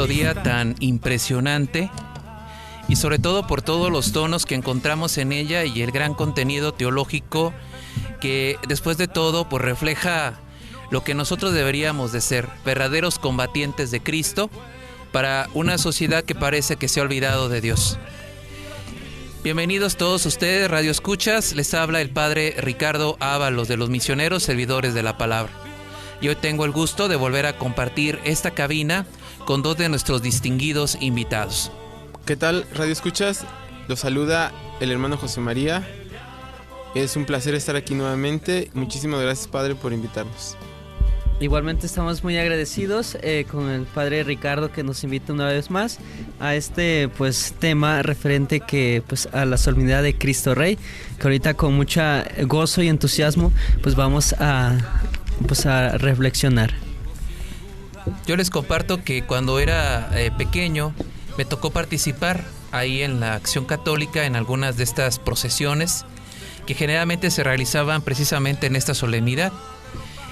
melodía tan impresionante y sobre todo por todos los tonos que encontramos en ella y el gran contenido teológico que después de todo pues refleja lo que nosotros deberíamos de ser, verdaderos combatientes de Cristo para una sociedad que parece que se ha olvidado de Dios. Bienvenidos todos ustedes, Radio Escuchas, les habla el Padre Ricardo Ábalos de los Misioneros Servidores de la Palabra. Y hoy tengo el gusto de volver a compartir esta cabina con dos de nuestros distinguidos invitados. ¿Qué tal, Radio Escuchas? Los saluda el hermano José María. Es un placer estar aquí nuevamente. Muchísimas gracias, Padre, por invitarnos. Igualmente estamos muy agradecidos con el Padre Ricardo que nos invita una vez más a este tema referente a la solemnidad de Cristo Rey, que ahorita con mucha gozo y entusiasmo vamos a reflexionar. Yo les comparto que cuando era pequeño me tocó participar ahí en la Acción Católica en algunas de estas procesiones que generalmente se realizaban precisamente en esta solemnidad.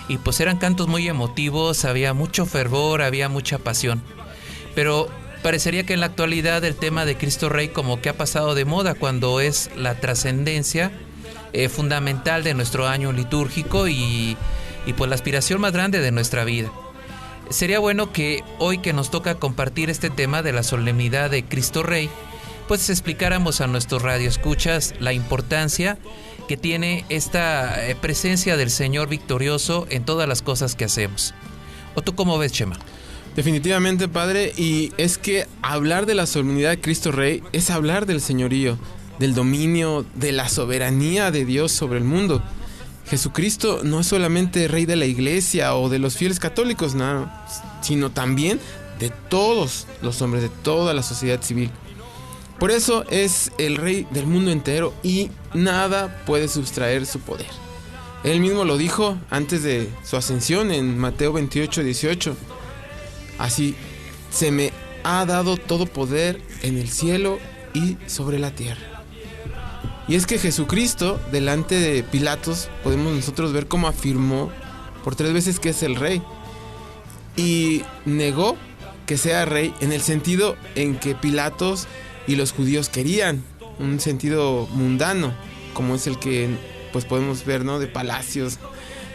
Y eran cantos muy emotivos, había mucho fervor, había mucha pasión. Pero parecería que en la actualidad el tema de Cristo Rey como que ha pasado de moda cuando es la trascendencia fundamental de nuestro año litúrgico y la aspiración más grande de nuestra vida. Sería bueno que hoy que nos toca compartir este tema de la solemnidad de Cristo Rey, explicáramos a nuestros radioescuchas la importancia que tiene esta presencia del Señor victorioso en todas las cosas que hacemos. ¿O tú cómo ves, Chema? Definitivamente, Padre, y es que hablar de la solemnidad de Cristo Rey es hablar del señorío, del dominio, de la soberanía de Dios sobre el mundo. Jesucristo no es solamente Rey de la Iglesia o de los fieles católicos, no, sino también de todos los hombres, de toda la sociedad civil. Por eso es el Rey del mundo entero y nada puede sustraer su poder. Él mismo lo dijo antes de su ascensión en Mateo 28:18. Así, se me ha dado todo poder en el cielo y sobre la tierra. Y es que Jesucristo, delante de Pilatos, podemos nosotros ver cómo afirmó por 3 veces que es el Rey. Y negó que sea Rey en el sentido en que Pilatos y los judíos querían, un sentido mundano, como es el que podemos ver, ¿no? De palacios,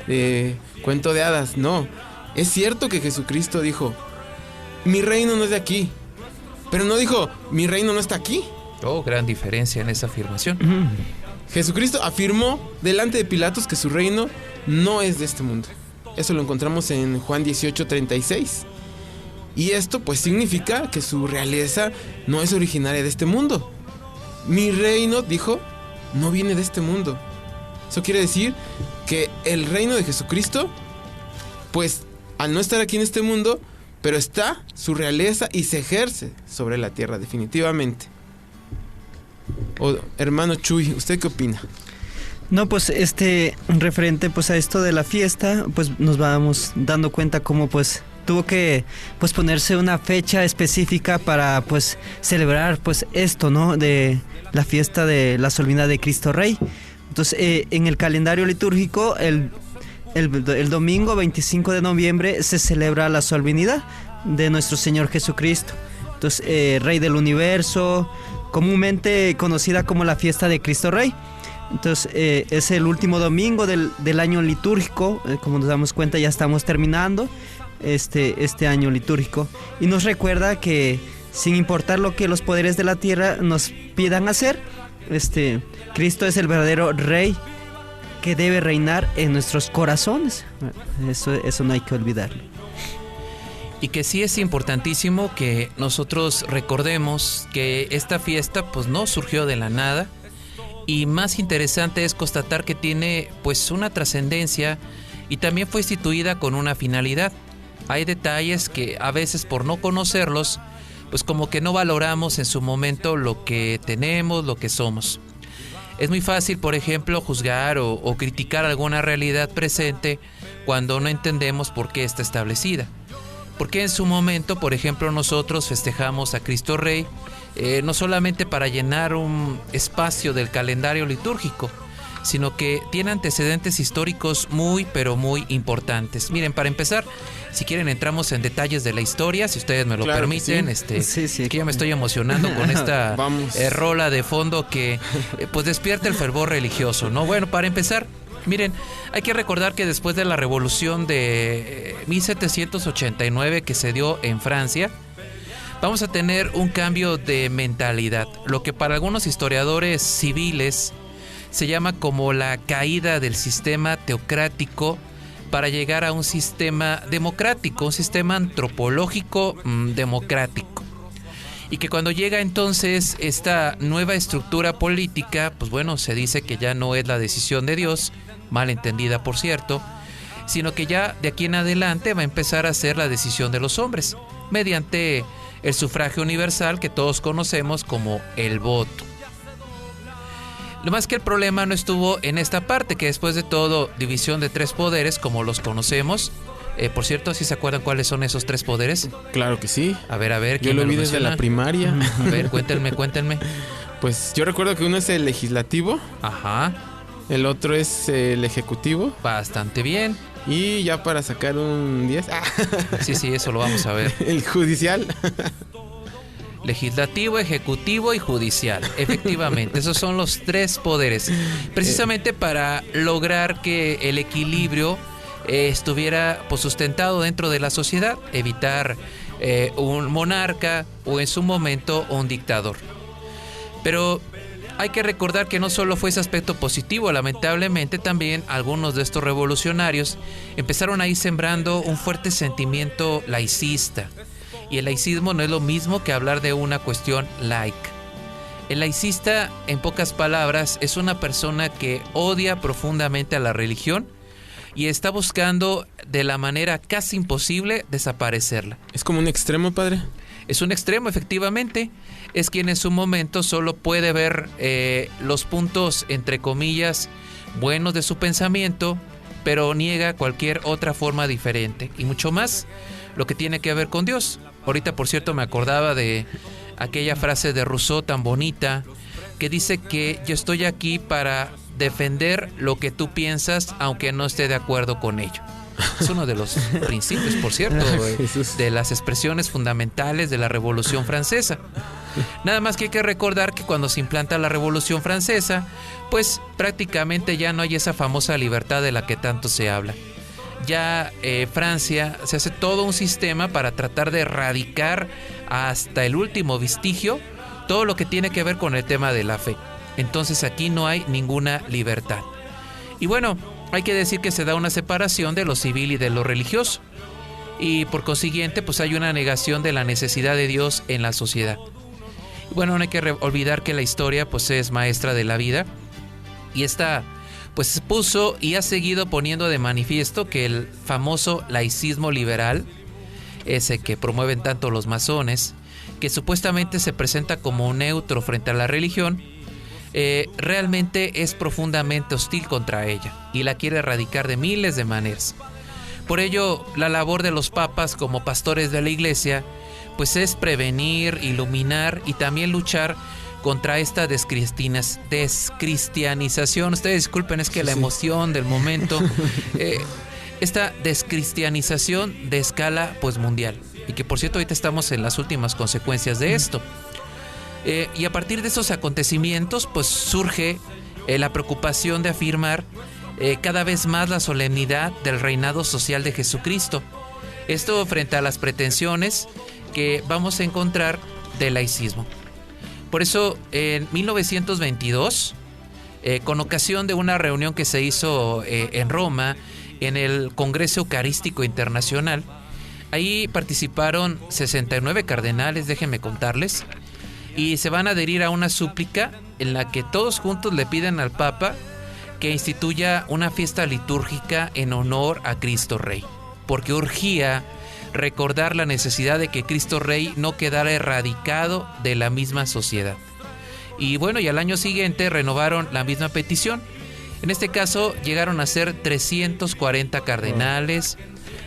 de cuento de hadas. No, es cierto que Jesucristo dijo, mi reino no es de aquí, pero no dijo, mi reino no está aquí. Oh, gran diferencia en esa afirmación. Jesucristo afirmó delante de Pilatos que su reino no es de este mundo. Eso lo encontramos en Juan 18:36. Y esto significa que su realeza no es originaria de este mundo. Mi reino, dijo, no viene de este mundo. Eso quiere decir que el reino de Jesucristo, al no estar aquí en este mundo, pero está su realeza y se ejerce sobre la tierra definitivamente. Hermano Chuy, ¿usted qué opina? No, referente a esto de la fiesta, nos vamos dando cuenta cómo tuvo que ponerse una fecha específica para celebrar esto, ¿no? De la fiesta de la solemnidad de Cristo Rey. Entonces, en el calendario litúrgico, el domingo 25 de noviembre se celebra la solemnidad de nuestro Señor Jesucristo. Entonces, Rey del universo, comúnmente conocida como la fiesta de Cristo Rey. Entonces, es el último domingo del año litúrgico. Como nos damos cuenta, ya estamos terminando este año litúrgico, y nos recuerda que sin importar lo que los poderes de la tierra nos pidan hacer, Cristo es el verdadero Rey que debe reinar en nuestros corazones. Eso no hay que olvidarlo. Y que sí es importantísimo que nosotros recordemos que esta fiesta no surgió de la nada, y más interesante es constatar que tiene una trascendencia y también fue instituida con una finalidad. Hay detalles que a veces por no conocerlos, como que no valoramos en su momento lo que tenemos, lo que somos. Es muy fácil, por ejemplo, juzgar o criticar alguna realidad presente cuando no entendemos por qué está establecida. Porque en su momento, por ejemplo, nosotros festejamos a Cristo Rey, no solamente para llenar un espacio del calendario litúrgico, sino que tiene antecedentes históricos muy, pero muy importantes. Miren, para empezar, si quieren entramos en detalles de la historia, si ustedes me lo Claro que permiten. sí. Sí. Es que ya me estoy emocionando con esta Vamos. rola de fondo que pues despierta el fervor religioso, ¿no? Bueno, para empezar, miren, hay que recordar que después de la revolución de 1789 que se dio en Francia, vamos a tener un cambio de mentalidad, lo que para algunos historiadores civiles se llama como la caída del sistema teocrático para llegar a un sistema democrático, un sistema antropológico democrático. Y que cuando llega entonces esta nueva estructura política, pues bueno, se dice que ya no es la decisión de Dios, mal entendida por cierto, sino que ya de aquí en adelante va a empezar a ser la decisión de los hombres, mediante el sufragio universal que todos conocemos como el voto. Lo más que el problema no estuvo en esta parte, que después de todo, división de 3 poderes, como los conocemos. Por cierto, ¿sí se acuerdan cuáles son esos 3 poderes? Claro que sí. A ver, Yo ¿quién lo me vi desde menciona? la primaria. A ver, cuéntenme. Pues yo recuerdo que uno es el legislativo, Ajá, el otro es el ejecutivo, bastante bien. y ya para sacar un 10, Sí, eso lo vamos a ver. el judicial. Legislativo, ejecutivo y judicial. Efectivamente, esos son los 3 poderes. Precisamente para lograr que el equilibrio estuviera pues, sustentado dentro de la sociedad, evitar un monarca o en su momento un dictador. Pero hay que recordar que no solo fue ese aspecto positivo, lamentablemente también algunos de estos revolucionarios empezaron a ir sembrando un fuerte sentimiento laicista. Y el laicismo no es lo mismo que hablar de una cuestión laica. El laicista, en pocas palabras, es una persona que odia profundamente a la religión y está buscando de la manera casi imposible desaparecerla. Es como un extremo, padre. Es un extremo, efectivamente. Es quien en su momento solo puede ver los puntos, entre comillas, buenos de su pensamiento, pero niega cualquier otra forma diferente. Y mucho más lo que tiene que ver con Dios. Ahorita, por cierto, me acordaba de aquella frase de Rousseau tan bonita que dice que yo estoy aquí para defender lo que tú piensas, aunque no esté de acuerdo con ello. Es uno de los principios, por cierto, de las expresiones fundamentales de la Revolución Francesa. Nada más que hay que recordar que cuando se implanta la Revolución Francesa, pues prácticamente ya no hay esa famosa libertad de la que tanto se habla. Ya Francia se hace todo un sistema para tratar de erradicar hasta el último vestigio todo lo que tiene que ver con el tema de la fe. Entonces aquí no hay ninguna libertad. Y bueno, hay que decir que se da una separación de lo civil y de lo religioso. Y por consiguiente, pues hay una negación de la necesidad de Dios en la sociedad. Y bueno, no hay que olvidar que la historia pues es maestra de la vida. Y esta pues puso y ha seguido poniendo de manifiesto que el famoso laicismo liberal, ese que promueven tanto los masones, que supuestamente se presenta como neutro frente a la religión, realmente es profundamente hostil contra ella y la quiere erradicar de miles de maneras. Por ello, la labor de los papas como pastores de la iglesia, pues es prevenir, iluminar y también luchar contra esta descristianización. Ustedes disculpen, es que la emoción del momento, esta descristianización de escala pues mundial, y que por cierto ahorita estamos en las últimas consecuencias de esto. Y a partir de esos acontecimientos pues surge la preocupación de afirmar cada vez más la solemnidad del reinado social de Jesucristo. Esto frente a las pretensiones que vamos a encontrar del laicismo. Por eso en 1922, con ocasión de una reunión que se hizo en Roma, en el Congreso Eucarístico Internacional, ahí participaron 69 cardenales, déjenme contarles, y se van a adherir a una súplica en la que todos juntos le piden al Papa que instituya una fiesta litúrgica en honor a Cristo Rey, porque urgía recordar la necesidad de que Cristo Rey no quedara erradicado de la misma sociedad. Y bueno, y al año siguiente renovaron la misma petición. En este caso llegaron a ser 340 cardenales,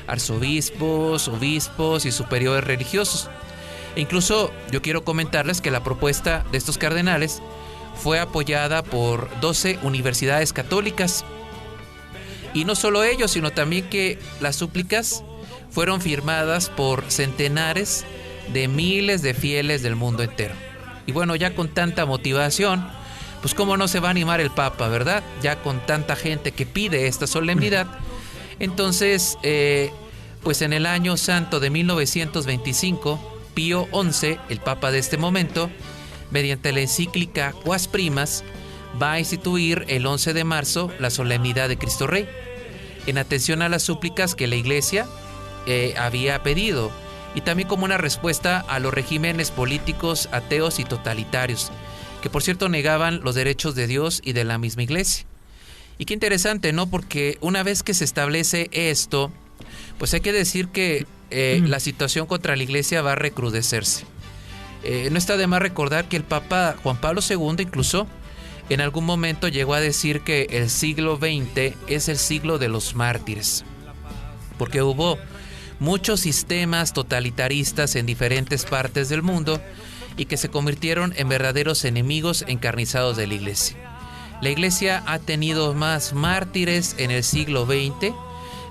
arzobispos, obispos y superiores religiosos. E incluso yo quiero comentarles que la propuesta de estos cardenales fue apoyada por 12 universidades católicas. Y no solo ello, sino también que las súplicas fueron firmadas por centenares de miles de fieles del mundo entero. Y bueno, ya con tanta motivación, pues cómo no se va a animar el Papa, ¿verdad? Ya con tanta gente que pide esta solemnidad. Entonces, pues en el año santo de 1925, Pío XI, el Papa de este momento, mediante la encíclica Quas Primas, va a instituir el 11 de marzo la solemnidad de Cristo Rey, en atención a las súplicas que la Iglesia había pedido, y también como una respuesta a los regímenes políticos ateos y totalitarios, que por cierto negaban los derechos de Dios y de la misma Iglesia. Y qué interesante, ¿no? Porque una vez que se establece esto, pues hay que decir que la situación contra la Iglesia va a recrudecerse. No está de más recordar que el Papa Juan Pablo II incluso en algún momento llegó a decir que el siglo XX es el siglo de los mártires, porque hubo muchos sistemas totalitaristas en diferentes partes del mundo y que se convirtieron en verdaderos enemigos encarnizados de la Iglesia. La Iglesia ha tenido más mártires en el siglo XX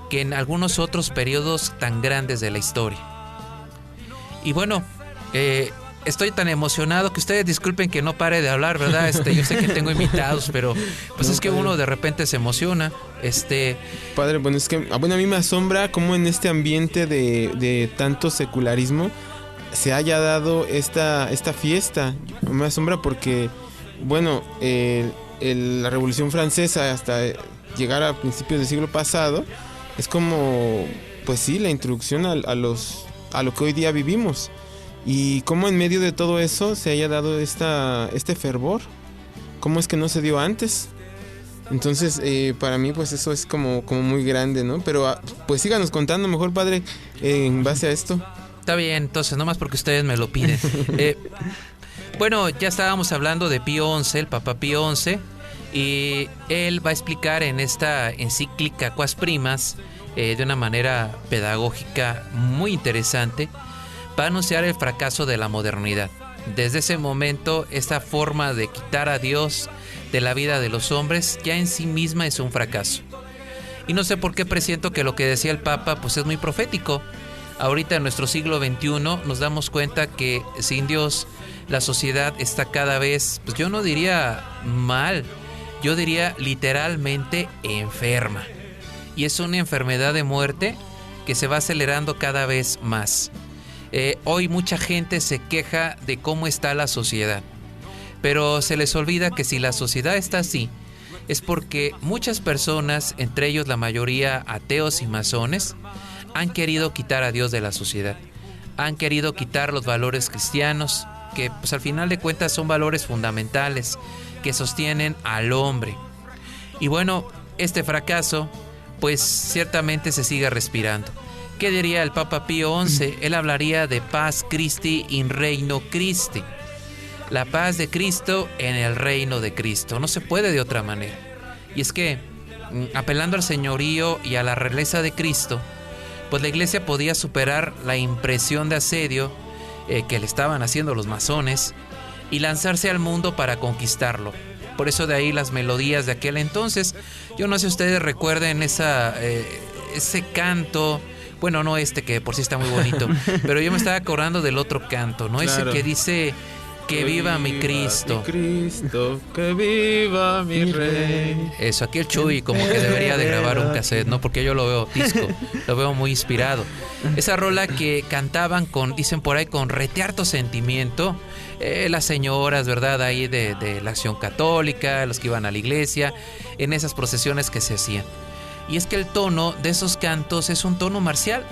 que en algunos otros periodos tan grandes de la historia. Y bueno, estoy tan emocionado que ustedes disculpen que no pare de hablar, ¿verdad? Yo sé que tengo invitados, pero pues no, es que padre, uno de repente se emociona. Padre, bueno, es que a mí me asombra cómo en este ambiente de tanto secularismo se haya dado esta fiesta. Me asombra porque, bueno, la Revolución Francesa hasta llegar a principios del siglo pasado es como, pues sí, la introducción a lo que hoy día vivimos. Y cómo en medio de todo eso se haya dado este fervor. ¿Cómo es que no se dio antes? Entonces, para mí, pues eso es como muy grande, ¿no? Pero, pues síganos contando mejor, padre, en base a esto. Está bien, entonces, nomás porque ustedes me lo piden. Bueno, ya estábamos hablando de Pío XI, el Papa Pío XI, y él va a explicar en esta encíclica Quas Primas, de una manera pedagógica muy interesante, va a anunciar el fracaso de la modernidad. Desde ese momento, esta forma de quitar a Dios de la vida de los hombres ya en sí misma es un fracaso. Y no sé por qué presiento que lo que decía el Papa pues es muy profético. Ahorita en nuestro siglo XXI nos damos cuenta que sin Dios la sociedad está cada vez, pues yo no diría mal, yo diría literalmente enferma. Y es una enfermedad de muerte que se va acelerando cada vez más. Hoy mucha gente se queja de cómo está la sociedad, pero se les olvida que si la sociedad está así, es porque muchas personas, entre ellos la mayoría ateos y masones, han querido quitar a Dios de la sociedad. Han querido quitar los valores cristianos, que pues al final de cuentas son valores fundamentales que sostienen al hombre. Y bueno, este fracaso, pues ciertamente se sigue respirando. ¿Qué diría el Papa Pío XI? Él hablaría de paz Christi in reino Christi. La paz de Cristo en el reino de Cristo. No se puede de otra manera. Y es que, apelando al señorío y a la realeza de Cristo, pues la Iglesia podía superar la impresión de asedio que le estaban haciendo los masones y lanzarse al mundo para conquistarlo. Por eso de ahí las melodías de aquel entonces. Yo no sé si ustedes recuerden ese canto. Bueno, no que por sí está muy bonito, pero yo me estaba acordando del otro canto, ¿no? Claro. Ese que dice que viva mi Cristo. Mi Cristo, que viva mi Rey. Eso, aquí el Chuy como que debería de grabar un cassette, ¿no? Porque yo lo veo disco, lo veo muy inspirado. Esa rola que cantaban dicen por ahí, con retearto sentimiento, las señoras, ¿verdad? Ahí de la Acción Católica, los que iban a la iglesia, en esas procesiones que se hacían. Y es que el tono de esos cantos es un tono marcial.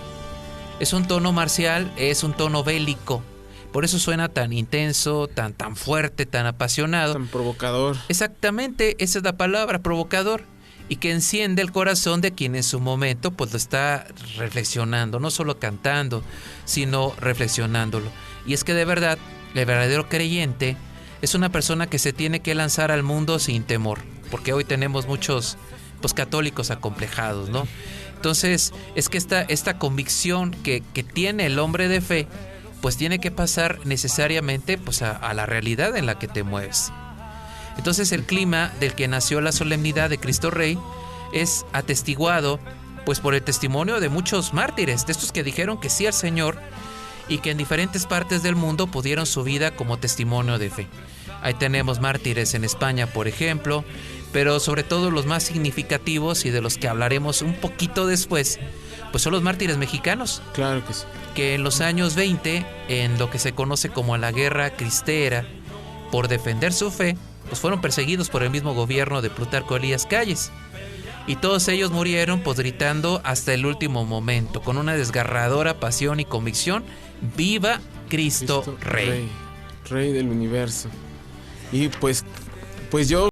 Es un tono marcial, es un tono bélico. Por eso suena tan intenso, tan fuerte, tan apasionado. Tan provocador. Exactamente, esa es la palabra, provocador. Y que enciende el corazón de quien en su momento pues lo está reflexionando. No solo cantando, sino reflexionándolo. Y es que de verdad, el verdadero creyente es una persona que se tiene que lanzar al mundo sin temor. Porque hoy tenemos muchos pues católicos acomplejados, ¿no? Entonces, es que esta convicción que tiene el hombre de fe, pues tiene que pasar necesariamente pues a la realidad en la que te mueves. Entonces el clima del que nació la solemnidad de Cristo Rey es atestiguado pues por el testimonio de muchos mártires, de estos que dijeron que sí al Señor y que en diferentes partes del mundo pudieron su vida como testimonio de fe. Ahí tenemos mártires en España, por ejemplo, pero sobre todo los más significativos y de los que hablaremos un poquito después, pues son los mártires mexicanos. Claro que sí. Que en los años 20, en lo que se conoce como la Guerra Cristera, por defender su fe, pues fueron perseguidos por el mismo gobierno de Plutarco Elías Calles. Y todos ellos murieron pues gritando hasta el último momento, con una desgarradora pasión y convicción: ¡Viva Cristo Rey! Rey del universo. Y pues yo